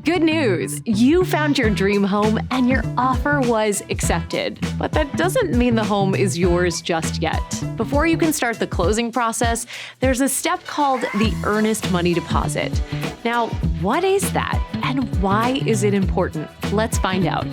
Good news! You found your dream home and your offer was accepted. But that doesn't mean the home is yours just yet. Before you can start the closing process, there's a step called the earnest money deposit. Now, what is that and why is it important? Let's find out.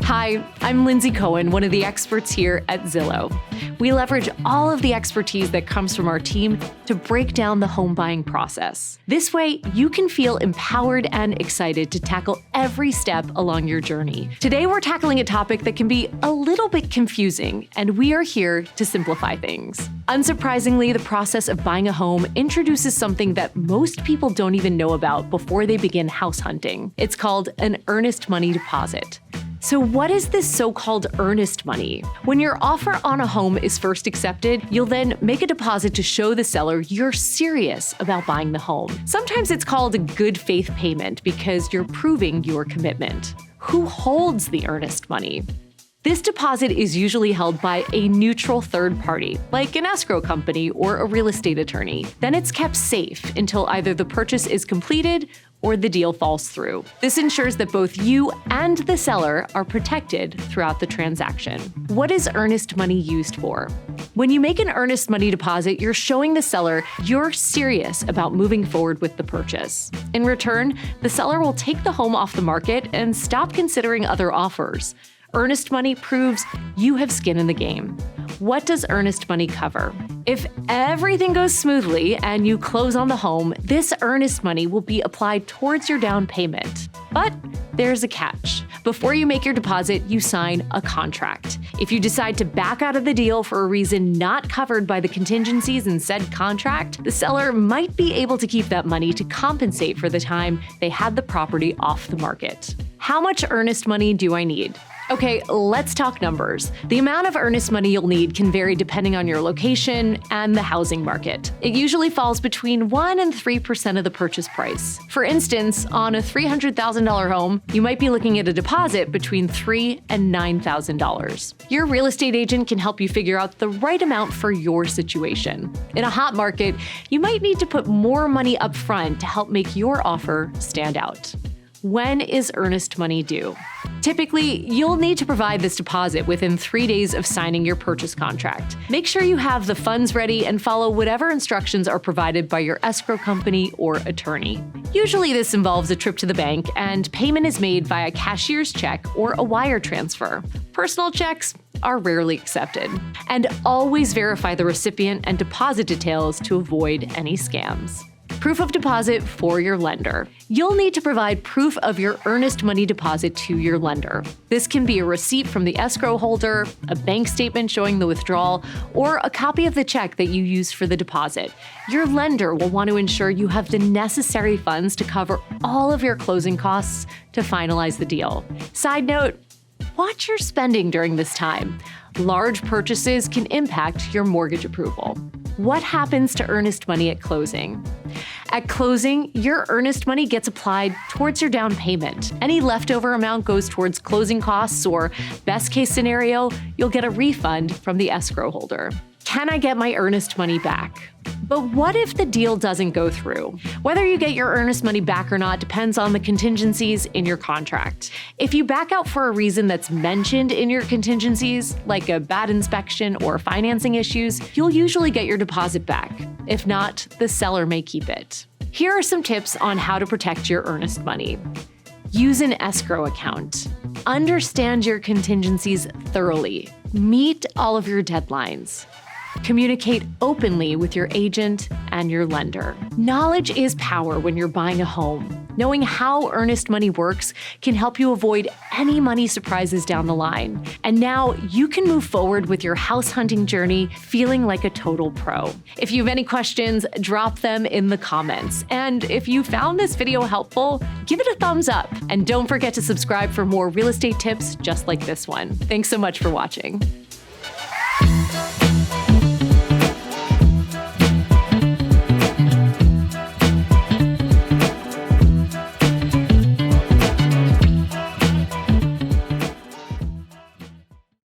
Hi, I'm Lindsay Cohen, one of the experts here at Zillow. We leverage all of the expertise that comes from our team to break down the home buying process. This way, you can feel empowered and excited to tackle every step along your journey. Today, we're tackling a topic that can be a little bit confusing, and we are here to simplify things. Unsurprisingly, the process of buying a home introduces something that most people don't even know about before they begin house hunting. It's called an earnest money deposit. So what is this so-called earnest money? When your offer on a home is first accepted, you'll then make a deposit to show the seller you're serious about buying the home. Sometimes it's called a good faith payment because you're proving your commitment. Who holds the earnest money? This deposit is usually held by a neutral third party, like an escrow company or a real estate attorney. Then it's kept safe until either the purchase is completed or the deal falls through. This ensures that both you and the seller are protected throughout the transaction. What is earnest money used for? When you make an earnest money deposit, you're showing the seller you're serious about moving forward with the purchase. In return, the seller will take the home off the market and stop considering other offers. Earnest money proves you have skin in the game. What does earnest money cover? If everything goes smoothly and you close on the home, this earnest money will be applied towards your down payment. But there's a catch. Before you make your deposit, you sign a contract. If you decide to back out of the deal for a reason not covered by the contingencies in said contract, the seller might be able to keep that money to compensate for the time they had the property off the market. How much earnest money do I need? Okay, let's talk numbers. The amount of earnest money you'll need can vary depending on your location and the housing market. It usually falls between 1% and 3% of the purchase price. For instance, on a $300,000 home, you might be looking at a deposit between $3,000 and $9,000. Your real estate agent can help you figure out the right amount for your situation. In a hot market, you might need to put more money up front to help make your offer stand out. When is earnest money due? Typically, you'll need to provide this deposit within 3 days of signing your purchase contract. Make sure you have the funds ready and follow whatever instructions are provided by your escrow company or attorney. Usually this involves a trip to the bank and payment is made via cashier's check or a wire transfer. Personal checks are rarely accepted. And always verify the recipient and deposit details to avoid any scams. Proof of deposit for your lender. You'll need to provide proof of your earnest money deposit to your lender. This can be a receipt from the escrow holder, a bank statement showing the withdrawal, or a copy of the check that you used for the deposit. Your lender will want to ensure you have the necessary funds to cover all of your closing costs to finalize the deal. Side note, watch your spending during this time. Large purchases can impact your mortgage approval. What happens to earnest money at closing? At closing, your earnest money gets applied towards your down payment. Any leftover amount goes towards closing costs, or best case scenario, you'll get a refund from the escrow holder. Can I get my earnest money back? But what if the deal doesn't go through? Whether you get your earnest money back or not depends on the contingencies in your contract. If you back out for a reason that's mentioned in your contingencies, like a bad inspection or financing issues, you'll usually get your deposit back. If not, the seller may keep it. Here are some tips on how to protect your earnest money. Use an escrow account. Understand your contingencies thoroughly. Meet all of your deadlines. Communicate openly with your agent and your lender. Knowledge is power when you're buying a home. Knowing how earnest money works can help you avoid any money surprises down the line. And now you can move forward with your house hunting journey feeling like a total pro. If you have any questions, drop them in the comments. And if you found this video helpful, give it a thumbs up. And don't forget to subscribe for more real estate tips just like this one. Thanks so much for watching.